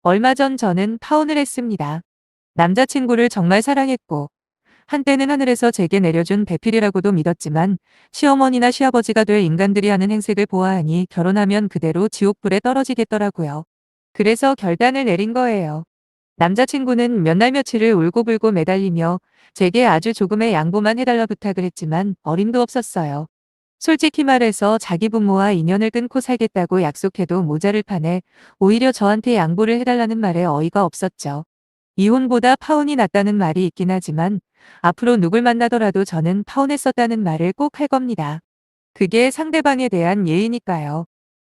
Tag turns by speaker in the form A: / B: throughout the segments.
A: 얼마 전 저는 파혼을 했습니다. 남자친구를 정말 사랑했고, 한때는 하늘에서 제게 내려준 배필이라고도 믿었지만, 시어머니나 시아버지가 될 인간들이 하는 행색을 보아하니 결혼하면 그대로 지옥불에 떨어지겠더라고요. 그래서 결단을 내린 거예요. 남자친구는 몇 날 며칠을 울고불고 매달리며 제게 아주 조금의 양보만 해달라 부탁을 했지만 어림도 없었어요. 솔직히 말해서 자기 부모와 인연을 끊고 살겠다고 약속해도 모자를 파네 오히려 저한테 양보를 해달라는 말에 어이가 없었죠. 이혼보다 파혼이 낫다는 말이 있긴 하지만 앞으로 누굴 만나더라도 저는 파혼했었다는 말을 꼭 할 겁니다. 그게 상대방에 대한 예의니까요.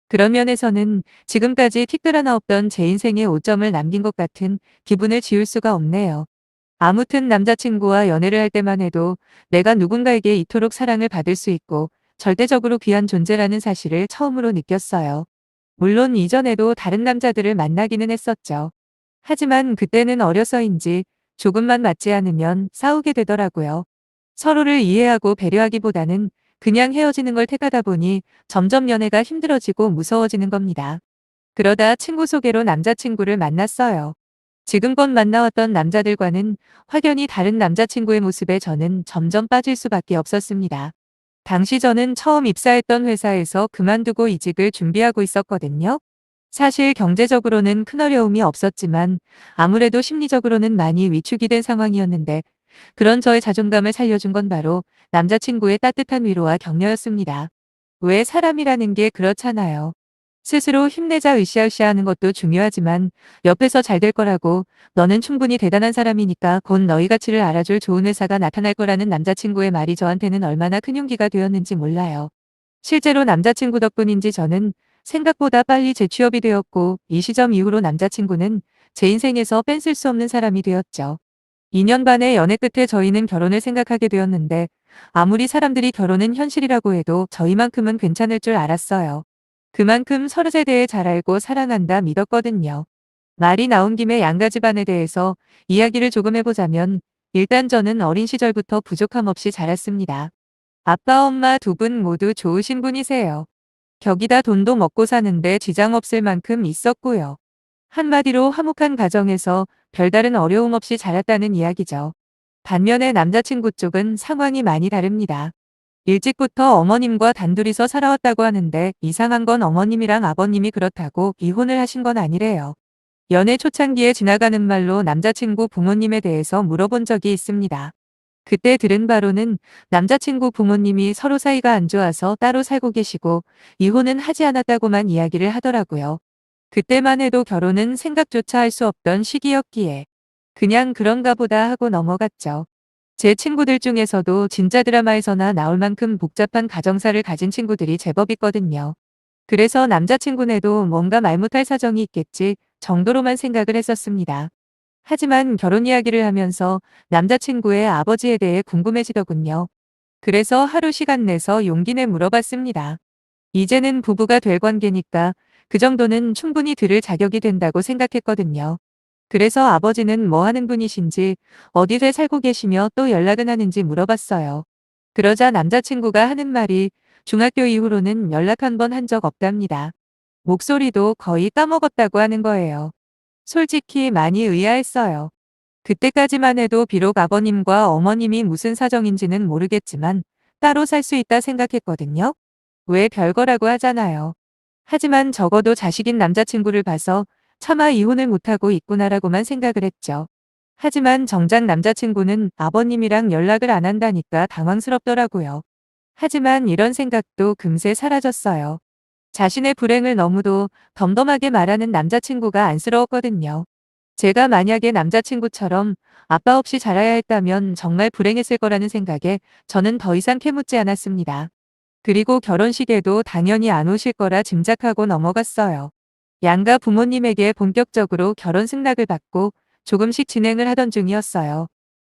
A: 그런 면에서는 지금까지 티끌 하나 없던 제 인생에 오점을 남긴 것 같은 기분을 지울 수가 없네요. 아무튼 남자친구와 연애를 할 때만 해도 내가 누군가에게 이토록 사랑을 받을 수 있고 절대적으로 귀한 존재라는 사실을 처음으로 느꼈어요. 물론 이전에도 다른 남자들을 만나기는 했었죠. 하지만 그때는 어려서인지 조금만 맞지 않으면 싸우게 되더라고요. 서로를 이해하고 배려하기보다는 그냥 헤어지는 걸 택하다 보니 점점 연애가 힘들어지고 무서워지는 겁니다. 그러다 친구 소개로 남자친구를 만났어요. 지금껏 만나왔던 남자들과는 확연히 다른 남자친구의 모습에 저는 점점 빠질 수밖에 없었습니다. 당시 저는 처음 입사했던 회사에서 그만두고 이직을 준비하고 있었거든요. 사실 경제적으로는 큰 어려움이 없었지만 아무래도 심리적으로는 많이 위축이 된 상황이었는데 그런 저의 자존감을 살려준 건 바로 남자친구의 따뜻한 위로와 격려였습니다. 왜 사람이라는 게 그렇잖아요. 스스로 힘내자 으쌰으쌰 하는 것도 중요하지만 옆에서 잘 될 거라고 너는 충분히 대단한 사람이니까 곧 너희 가치를 알아줄 좋은 회사가 나타날 거라는 남자친구의 말이 저한테는 얼마나 큰 용기가 되었는지 몰라요. 실제로 남자친구 덕분인지 저는 생각보다 빨리 재취업이 되었고 이 시점 이후로 남자친구는 제 인생에서 뺀쓸 수 없는 사람이 되었죠. 2년 반의 연애 끝에 저희는 결혼을 생각하게 되었는데 아무리 사람들이 결혼은 현실이라고 해도 저희만큼은 괜찮을 줄 알았어요. 그만큼 서로 세대에 잘 알고 사랑한다 믿었거든요. 말이 나온 김에 양가 집안에 대해서 이야기를 조금 해보자면 일단 저는 어린 시절부터 부족함 없이 자랐습니다. 아빠 엄마 두 분 모두 좋으신 분이세요. 격이다 돈도 먹고 사는데 지장 없을 만큼 있었고요. 한마디로 화목한 가정에서 별다른 어려움 없이 자랐다는 이야기죠. 반면에 남자친구 쪽은 상황이 많이 다릅니다. 일찍부터 어머님과 단둘이서 살아왔다고 하는데 이상한 건 어머님이랑 아버님이 그렇다고 이혼을 하신 건 아니래요. 연애 초창기에 지나가는 말로 남자친구 부모님에 대해서 물어본 적이 있습니다. 그때 들은 바로는 남자친구 부모님이 서로 사이가 안 좋아서 따로 살고 계시고 이혼은 하지 않았다고만 이야기를 하더라고요. 그때만 해도 결혼은 생각조차 할 수 없던 시기였기에 그냥 그런가 보다 하고 넘어갔죠. 제 친구들 중에서도 진짜 드라마에서나 나올 만큼 복잡한 가정사를 가진 친구들이 제법 있거든요. 그래서 남자친구네도 뭔가 말 못할 사정이 있겠지 정도로만 생각을 했었습니다. 하지만 결혼 이야기를 하면서 남자친구의 아버지에 대해 궁금해지더군요. 그래서 하루 시간 내서 용기 내 물어봤습니다. 이제는 부부가 될 관계니까 그 정도는 충분히 들을 자격이 된다고 생각했거든요. 그래서 아버지는 뭐 하는 분이신지 어디에 살고 계시며 또 연락은 하는지 물어봤어요. 그러자 남자친구가 하는 말이 중학교 이후로는 연락 한 번 한 적 없답니다. 목소리도 거의 까먹었다고 하는 거예요. 솔직히 많이 의아했어요. 그때까지만 해도 비록 아버님과 어머님이 무슨 사정인지는 모르겠지만 따로 살 수 있다 생각했거든요. 왜 별거라고 하잖아요. 하지만 적어도 자식인 남자친구를 봐서 차마 이혼을 못하고 있구나라고만 생각을 했죠. 하지만 정작 남자친구는 아버님이랑 연락을 안 한다니까 당황스럽더라고요. 하지만 이런 생각도 금세 사라졌어요. 자신의 불행을 너무도 덤덤하게 말하는 남자친구가 안쓰러웠거든요. 제가 만약에 남자친구처럼 아빠 없이 자라야 했다면 정말 불행했을 거라는 생각에 저는 더 이상 캐묻지 않았습니다. 그리고 결혼식에도 당연히 안 오실 거라 짐작하고 넘어갔어요. 양가 부모님에게 본격적으로 결혼 승낙을 받고 조금씩 진행을 하던 중이었어요.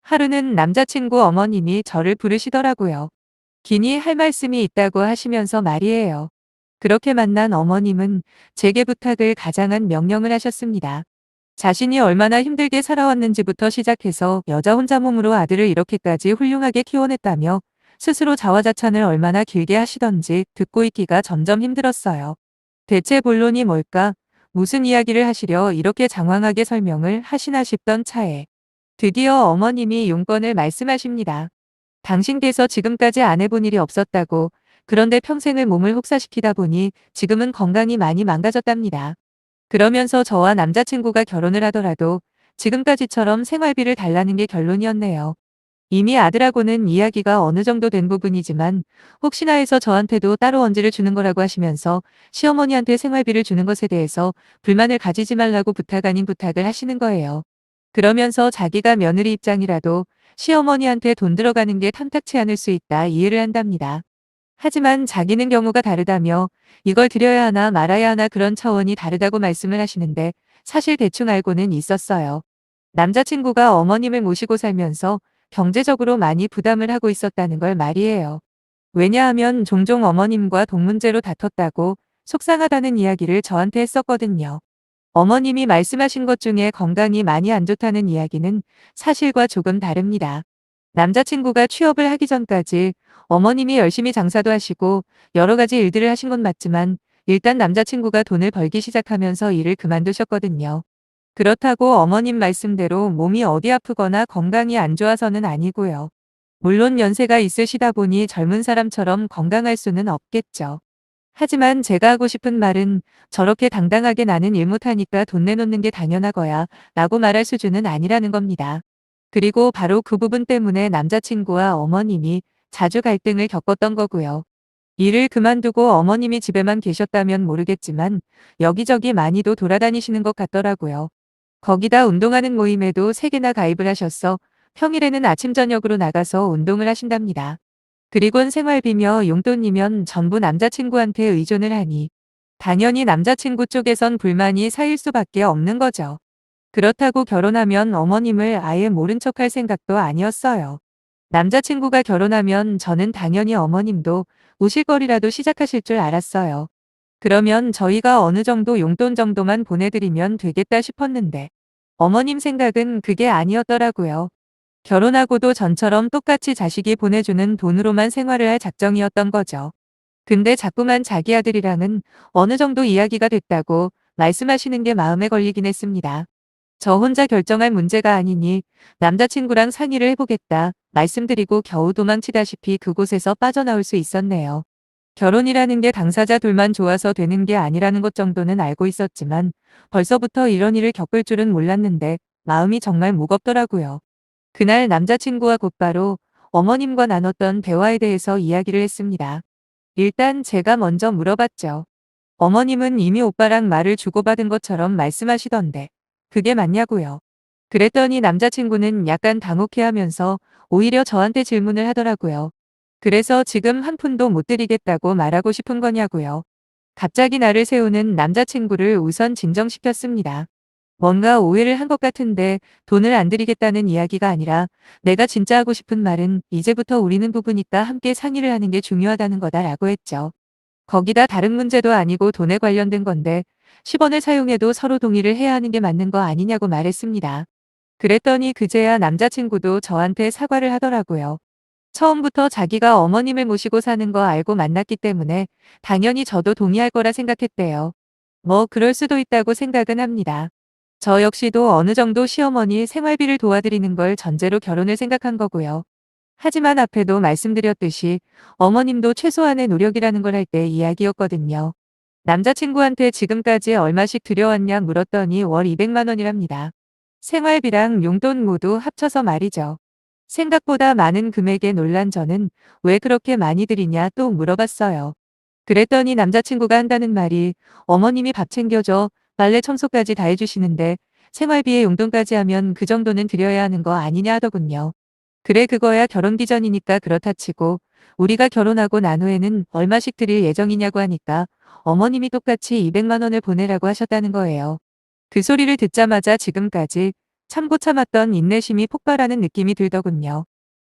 A: 하루는 남자친구 어머님이 저를 부르시더라고요. 기니 할 말씀이 있다고 하시면서 말이에요. 그렇게 만난 어머님은 제게 부탁을 가장한 명령을 하셨습니다. 자신이 얼마나 힘들게 살아왔는지부터 시작해서 여자 혼자 몸으로 아들을 이렇게까지 훌륭하게 키워냈다며 스스로 자화자찬을 얼마나 길게 하시던지 듣고 있기가 점점 힘들었어요. 대체 본론이 뭘까? 무슨 이야기를 하시려 이렇게 장황하게 설명을 하시나 싶던 차에 드디어 어머님이 용건을 말씀하십니다. 당신께서 지금까지 안 해본 일이 없었다고, 그런데 평생을 몸을 혹사시키다 보니 지금은 건강이 많이 망가졌답니다. 그러면서 저와 남자친구가 결혼을 하더라도 지금까지처럼 생활비를 달라는 게 결론이었네요. 이미 아들하고는 이야기가 어느 정도 된 부분이지만 혹시나 해서 저한테도 따로 언지를 주는 거라고 하시면서 시어머니한테 생활비를 주는 것에 대해서 불만을 가지지 말라고 부탁 아닌 부탁을 하시는 거예요. 그러면서 자기가 며느리 입장이라도 시어머니한테 돈 들어가는 게 탐탁치 않을 수 있다 이해를 한답니다. 하지만 자기는 경우가 다르다며 이걸 드려야 하나 말아야 하나 그런 차원이 다르다고 말씀을 하시는데 사실 대충 알고는 있었어요. 남자친구가 어머님을 모시고 살면서 경제적으로 많이 부담을 하고 있었다는 걸 말이에요. 왜냐하면 종종 어머님과 돈 문제로 다퉜다고 속상하다는 이야기를 저한테 했었거든요. 어머님이 말씀하신 것 중에 건강이 많이 안 좋다는 이야기는 사실과 조금 다릅니다. 남자친구가 취업을 하기 전까지 어머님이 열심히 장사도 하시고 여러 가지 일들을 하신 건 맞지만 일단 남자친구가 돈을 벌기 시작하면서 일을 그만두셨거든요. 그렇다고 어머님 말씀대로 몸이 어디 아프거나 건강이 안 좋아서는 아니고요. 물론 연세가 있으시다 보니 젊은 사람처럼 건강할 수는 없겠죠. 하지만 제가 하고 싶은 말은 저렇게 당당하게 나는 일 못하니까 돈 내놓는 게 당연하거야 라고 말할 수준은 아니라는 겁니다. 그리고 바로 그 부분 때문에 남자친구와 어머님이 자주 갈등을 겪었던 거고요. 일을 그만두고 어머님이 집에만 계셨다면 모르겠지만 여기저기 많이도 돌아다니시는 것 같더라고요. 거기다 운동하는 모임에도 3개나 가입을 하셨어 평일에는 아침 저녁으로 나가서 운동을 하신답니다. 그리곤 생활비며 용돈이면 전부 남자친구한테 의존을 하니 당연히 남자친구 쪽에선 불만이 쌓일 수밖에 없는 거죠. 그렇다고 결혼하면 어머님을 아예 모른 척할 생각도 아니었어요. 남자친구가 결혼하면 저는 당연히 어머님도 우실거리라도 시작하실 줄 알았어요. 그러면 저희가 어느 정도 용돈 정도만 보내드리면 되겠다 싶었는데 어머님 생각은 그게 아니었더라고요. 결혼하고도 전처럼 똑같이 자식이 보내주는 돈으로만 생활을 할 작정이었던 거죠. 근데 자꾸만 자기 아들이랑은 어느 정도 이야기가 됐다고 말씀하시는 게 마음에 걸리긴 했습니다. 저 혼자 결정할 문제가 아니니 남자친구랑 상의를 해보겠다 말씀드리고 겨우 도망치다시피 그곳에서 빠져나올 수 있었네요. 결혼이라는 게 당사자 둘만 좋아서 되는 게 아니라는 것 정도는 알고 있었지만 벌써부터 이런 일을 겪을 줄은 몰랐는데 마음이 정말 무겁더라고요. 그날 남자친구와 곧바로 어머님과 나눴던 대화에 대해서 이야기를 했습니다. 일단 제가 먼저 물어봤죠. 어머님은 이미 오빠랑 말을 주고받은 것처럼 말씀하시던데 그게 맞냐고요. 그랬더니 남자친구는 약간 당혹해하면서 오히려 저한테 질문을 하더라고요. 그래서 지금 한 푼도 못 드리겠다고 말하고 싶은 거냐고요. 갑자기 나를 세우는 남자친구를 우선 진정시켰습니다. 뭔가 오해를 한 것 같은데 돈을 안 드리겠다는 이야기가 아니라 내가 진짜 하고 싶은 말은 이제부터 우리는 부부니까 함께 상의를 하는 게 중요하다는 거다라고 했죠. 거기다 다른 문제도 아니고 돈에 관련된 건데 10원을 사용해도 서로 동의를 해야 하는 게 맞는 거 아니냐고 말했습니다. 그랬더니 그제야 남자친구도 저한테 사과를 하더라고요. 처음부터 자기가 어머님을 모시고 사는 거 알고 만났기 때문에 당연히 저도 동의할 거라 생각했대요. 뭐 그럴 수도 있다고 생각은 합니다. 저 역시도 어느 정도 시어머니 생활비를 도와드리는 걸 전제로 결혼을 생각한 거고요. 하지만 앞에도 말씀드렸듯이 어머님도 최소한의 노력이라는 걸 할 때 이야기였거든요. 남자친구한테 지금까지 얼마씩 들여왔냐 물었더니 월 200만 원이랍니다. 생활비랑 용돈 모두 합쳐서 말이죠. 생각보다 많은 금액에 놀란 저는 왜 그렇게 많이 드리냐 또 물어봤어요. 그랬더니 남자친구가 한다는 말이 어머님이 밥 챙겨줘, 빨래 청소까지 다 해주시는데 생활비에 용돈까지 하면 그 정도는 드려야 하는 거 아니냐 하더군요. 그래 그거야 결혼기 전이니까 그렇다 치고 우리가 결혼하고 난 후에는 얼마씩 드릴 예정이냐고 하니까 어머님이 똑같이 200만 원을 보내라고 하셨다는 거예요. 그 소리를 듣자마자 지금까지 참고 참았던 인내심이 폭발하는 느낌이 들더군요.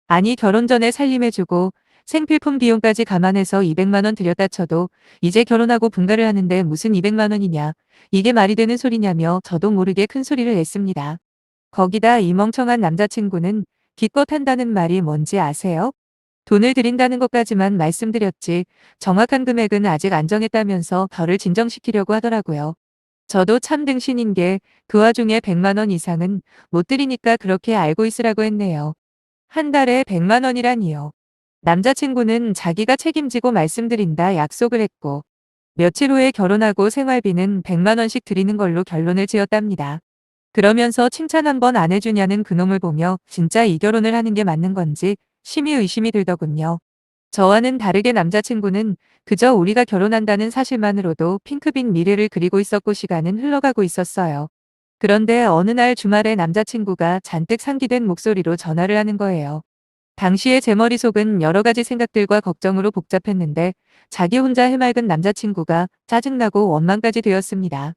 A: 아니 결혼 전에 살림해주고 생필품 비용까지 감안해서 200만 원 들였다 쳐도 이제 결혼하고 분가를 하는데 무슨 200만 원이냐. 이게 말이 되는 소리냐며 저도 모르게 큰 소리를 냈습니다. 거기다 이 멍청한 남자친구는 기껏 한다는 말이 뭔지 아세요? 돈을 드린다는 것까지만 말씀드렸지 정확한 금액은 아직 안 정했다면서 저를 진정시키려고 하더라고요. 저도 참 등신인 게 그 와중에 100만 원 이상은 못 드리니까 그렇게 알고 있으라고 했네요. 한 달에 100만 원이라니요. 남자친구는 자기가 책임지고 말씀드린다 약속을 했고 며칠 후에 결혼하고 생활비는 100만 원씩 드리는 걸로 결론을 지었답니다. 그러면서 칭찬 한 번 안 해주냐는 그놈을 보며 진짜 이 결혼을 하는 게 맞는 건지 심히 의심이 들더군요. 저와는 다르게 남자친구는 그저 우리가 결혼한다는 사실만으로도 핑크빛 미래를 그리고 있었고 시간은 흘러가고 있었어요. 그런데 어느 날 주말에 남자친구가 잔뜩 상기된 목소리로 전화를 하는 거예요. 당시에 제 머릿속은 여러 가지 생각들과 걱정으로 복잡했는데 자기 혼자 해맑은 남자친구가 짜증나고 원망까지 되었습니다.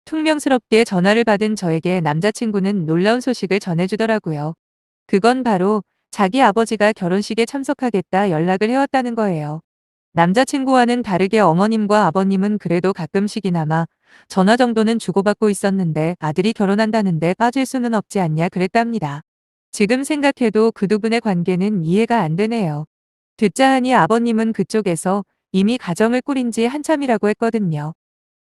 A: 퉁명스럽게 전화를 받은 저에게 남자친구는 놀라운 소식을 전해주더라고요. 그건 바로 자기 아버지가 결혼식에 참석하겠다 연락을 해왔다는 거예요. 남자친구와는 다르게 어머님과 아버님은 그래도 가끔씩이나마 전화 정도는 주고받고 있었는데 아들이 결혼한다는데 빠질 수는 없지 않냐 그랬답니다. 지금 생각해도 그 두 분의 관계는 이해가 안 되네요. 듣자 하니 아버님은 그쪽에서 이미 가정을 꾸린 지 한참이라고 했거든요.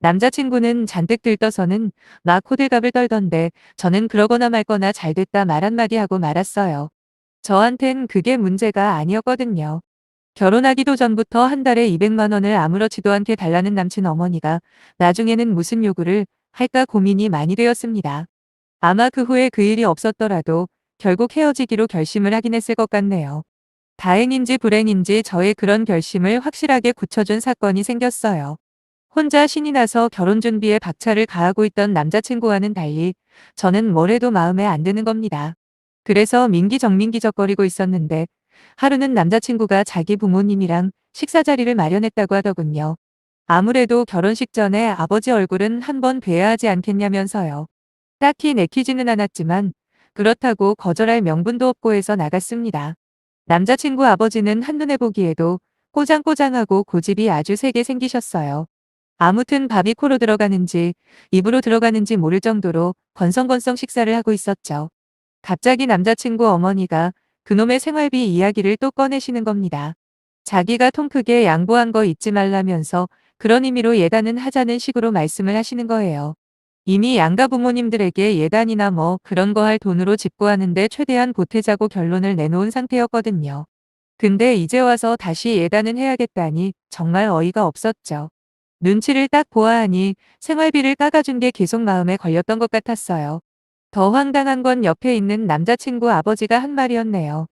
A: 남자친구는 잔뜩 들떠서는 막 호들갑을 떨던데 저는 그러거나 말거나 잘됐다 말 한마디 하고 말았어요. 저한텐 그게 문제가 아니었거든요. 결혼하기도 전부터 한 달에 200만 원을 아무렇지도 않게 달라는 남친 어머니가 나중에는 무슨 요구를 할까 고민이 많이 되었습니다. 아마 그 후에 그 일이 없었더라도 결국 헤어지기로 결심을 하긴 했을 것 같네요. 다행인지 불행인지 저의 그런 결심을 확실하게 굳혀준 사건이 생겼어요. 혼자 신이 나서 결혼 준비에 박차를 가하고 있던 남자친구와는 달리 저는 뭘 해도 마음에 안 드는 겁니다. 그래서 민기적민기적거리고 있었는데 하루는 남자친구가 자기 부모님이랑 식사 자리를 마련했다고 하더군요. 아무래도 결혼식 전에 아버지 얼굴은 한번 뵈야 하지 않겠냐면서요. 딱히 내키지는 않았지만 그렇다고 거절할 명분도 없고 해서 나갔습니다. 남자친구 아버지는 한눈에 보기에도 꼬장꼬장하고 고집이 아주 세게 생기셨어요. 아무튼 밥이 코로 들어가는지 입으로 들어가는지 모를 정도로 건성건성 식사를 하고 있었죠. 갑자기 남자친구 어머니가 그놈의 생활비 이야기를 또 꺼내시는 겁니다. 자기가 통 크게 양보한 거 잊지 말라면서 그런 의미로 예단은 하자는 식으로 말씀을 하시는 거예요. 이미 양가 부모님들에게 예단이나 뭐 그런 거 할 돈으로 집 구하는데 최대한 보태자고 결론을 내놓은 상태였거든요. 근데 이제 와서 다시 예단은 해야겠다니 정말 어이가 없었죠. 눈치를 딱 보아하니 생활비를 깎아준 게 계속 마음에 걸렸던 것 같았어요. 더 황당한 건 옆에 있는 남자친구 아버지가 한 말이었네요.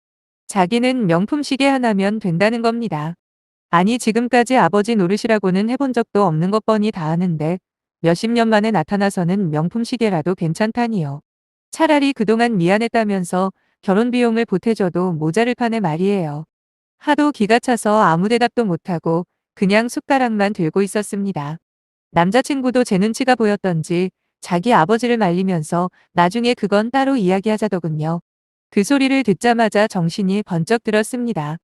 A: 자기는 명품 시계 하나면 된다는 겁니다. 아니 지금까지 아버지 노릇이라고는 해본 적도 없는 것 뻔히 다 아는데 몇십 년 만에 나타나서는 명품 시계라도 괜찮다니요. 차라리 그동안 미안했다면서 결혼 비용을 보태줘도 모자를 파네 말이에요. 하도 기가 차서 아무 대답도 못하고 그냥 숟가락만 들고 있었습니다. 남자친구도 제 눈치가 보였던지 자기 아버지를 말리면서 나중에 그건 따로 이야기하자더군요. 그 소리를 듣자마자 정신이 번쩍 들었습니다.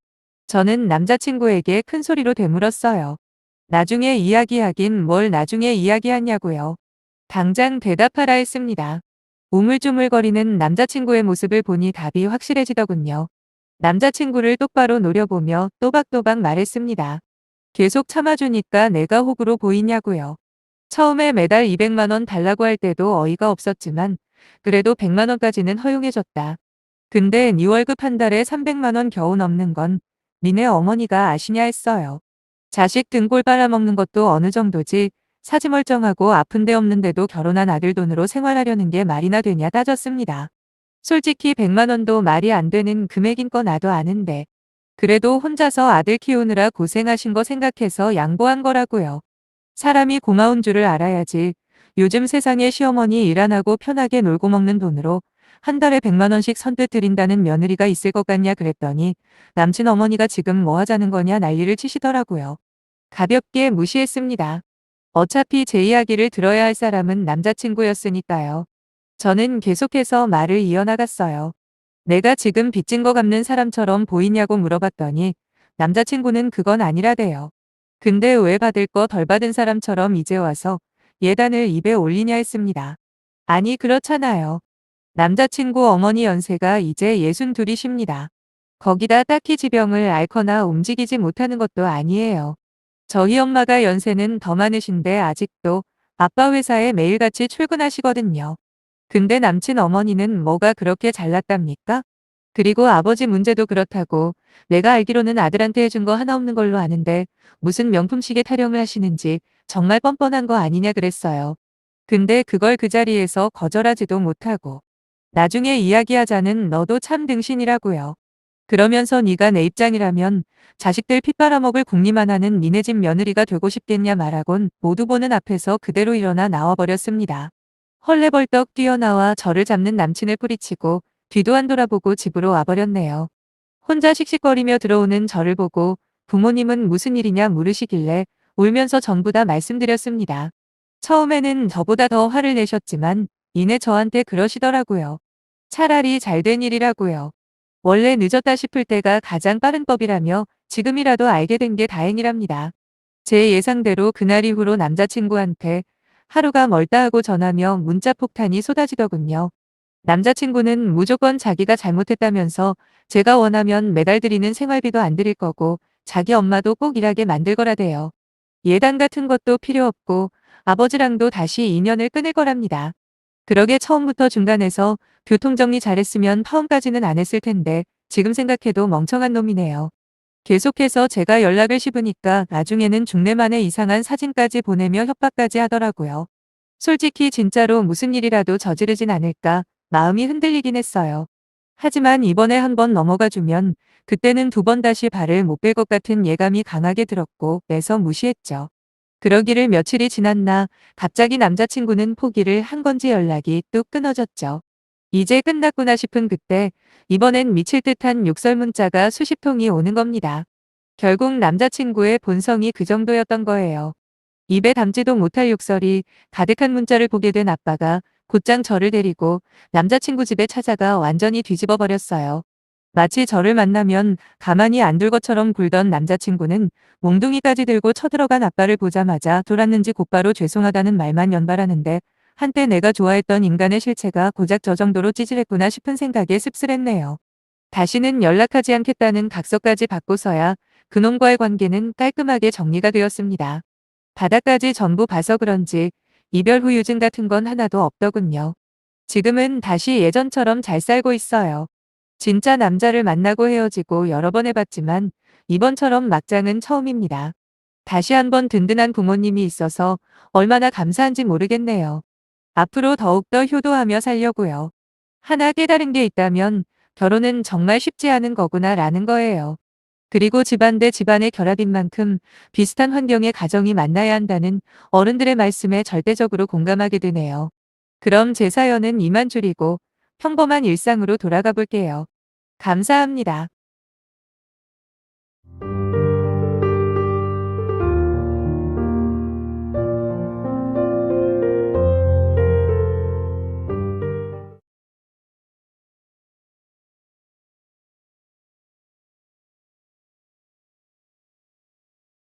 A: 저는 남자친구에게 큰 소리로 되물었어요. 나중에 이야기하긴 뭘 나중에 이야기하냐고요. 당장 대답하라 했습니다. 우물쭈물거리는 남자친구의 모습을 보니 답이 확실해지더군요. 남자친구를 똑바로 노려보며 또박또박 말했습니다. 계속 참아주니까 내가 호구로 보이냐고요. 처음에 매달 200만 원 달라고 할 때도 어이가 없었지만 그래도 100만 원까지는 허용해줬다. 근데 네 월급 한 달에 300만 원 겨우 넘는 건 니네 어머니가 아시냐 했어요. 자식 등골 빨아먹는 것도 어느 정도지 사지 멀쩡하고 아픈 데 없는데도 결혼한 아들 돈으로 생활하려는 게 말이나 되냐 따졌습니다. 솔직히 100만 원도 말이 안 되는 금액인 거 나도 아는데 그래도 혼자서 아들 키우느라 고생하신 거 생각해서 양보한 거라고요. 사람이 고마운 줄을 알아야지. 요즘 세상에 시어머니 일 안 하고 편하게 놀고 먹는 돈으로 한 달에 100만 원씩 선뜻 드린다는 며느리가 있을 것 같냐 그랬더니 남친 어머니가 지금 뭐 하자는 거냐 난리를 치시더라고요. 가볍게 무시했습니다. 어차피 제 이야기를 들어야 할 사람은 남자친구였으니까요. 저는 계속해서 말을 이어나갔어요. 내가 지금 빚진 거 갚는 사람처럼 보이냐고 물어봤더니 남자친구는 그건 아니라대요. 근데 왜 받을 거 덜 받은 사람처럼 이제 와서 예단을 입에 올리냐 했습니다. 아니 그렇잖아요. 남자친구 어머니 연세가 이제 62이십니다. 거기다 딱히 지병을 앓거나 움직이지 못하는 것도 아니에요. 저희 엄마가 연세는 더 많으신데 아직도 아빠 회사에 매일같이 출근하시거든요. 근데 남친 어머니는 뭐가 그렇게 잘났답니까? 그리고 아버지 문제도 그렇다고 내가 알기로는 아들한테 해준 거 하나 없는 걸로 아는데 무슨 명품 시계 타령을 하시는지 정말 뻔뻔한 거 아니냐 그랬어요. 근데 그걸 그 자리에서 거절하지도 못하고 나중에 이야기하자는 너도 참 등신이라고요. 그러면서 네가 내 입장이라면 자식들 피 빨아먹을 궁리만 하는 니네 집 며느리가 되고 싶겠냐 말하곤 모두 보는 앞에서 그대로 일어나 나와버렸습니다. 헐레벌떡 뛰어나와 저를 잡는 남친을 뿌리치고 뒤도 안 돌아보고 집으로 와버렸네요. 혼자 씩씩거리며 들어오는 저를 보고 부모님은 무슨 일이냐 물으시길래 울면서 전부 다 말씀드렸습니다. 처음에는 저보다 더 화를 내셨지만 이내 저한테 그러시더라고요. 차라리 잘된 일이라고요. 원래 늦었다 싶을 때가 가장 빠른 법이라며 지금이라도 알게 된 게 다행이랍니다. 제 예상대로 그날 이후로 남자친구한테 하루가 멀다 하고 전하며 문자 폭탄이 쏟아지더군요. 남자친구는 무조건 자기가 잘못했다면서 제가 원하면 매달 드리는 생활비도 안 드릴 거고 자기 엄마도 꼭 일하게 만들 거라대요. 예단 같은 것도 필요 없고 아버지랑도 다시 인연을 끊을 거랍니다. 그러게 처음부터 중간에서 교통정리 잘했으면 파혼까지는 안 했을 텐데 지금 생각해도 멍청한 놈이네요. 계속해서 제가 연락을 씹으니까 나중에는 중내만의 이상한 사진까지 보내며 협박까지 하더라고요. 솔직히 진짜로 무슨 일이라도 저지르진 않을까 마음이 흔들리긴 했어요. 하지만 이번에 한 번 넘어가 주면 그때는 두 번 다시 발을 못 뺄 것 같은 예감이 강하게 들었고 매서 무시했죠. 그러기를 며칠이 지났나 갑자기 남자친구는 포기를 한 건지 연락이 뚝 끊어졌죠. 이제 끝났구나 싶은 그때 이번엔 미칠 듯한 욕설 문자가 수십 통이 오는 겁니다. 결국 남자친구의 본성이 그 정도였던 거예요. 입에 담지도 못할 욕설이 가득한 문자를 보게 된 아빠가 곧장 저를 데리고 남자친구 집에 찾아가 완전히 뒤집어 버렸어요. 마치 저를 만나면 가만히 안 둘 것처럼 굴던 남자친구는 몽둥이까지 들고 쳐들어간 아빠를 보자마자 돌았는지 곧바로 죄송하다는 말만 연발하는데 한때 내가 좋아했던 인간의 실체가 고작 저 정도로 찌질했구나 싶은 생각에 씁쓸했네요. 다시는 연락하지 않겠다는 각서까지 받고서야 그놈과의 관계는 깔끔하게 정리가 되었습니다. 바닥까지 전부 봐서 그런지 이별 후유증 같은 건 하나도 없더군요. 지금은 다시 예전처럼 잘 살고 있어요. 진짜 남자를 만나고 헤어지고 여러 번 해봤지만 이번처럼 막장은 처음입니다. 다시 한번 든든한 부모님이 있어서 얼마나 감사한지 모르겠네요. 앞으로 더욱더 효도하며 살려고요. 하나 깨달은 게 있다면 결혼은 정말 쉽지 않은 거구나 라는 거예요. 그리고 집안 대 집안의 결합인 만큼 비슷한 환경의 가정이 만나야 한다는 어른들의 말씀에 절대적으로 공감하게 되네요. 그럼 제 사연은 이만 줄이고 평범한 일상으로 돌아가 볼게요. 감사합니다.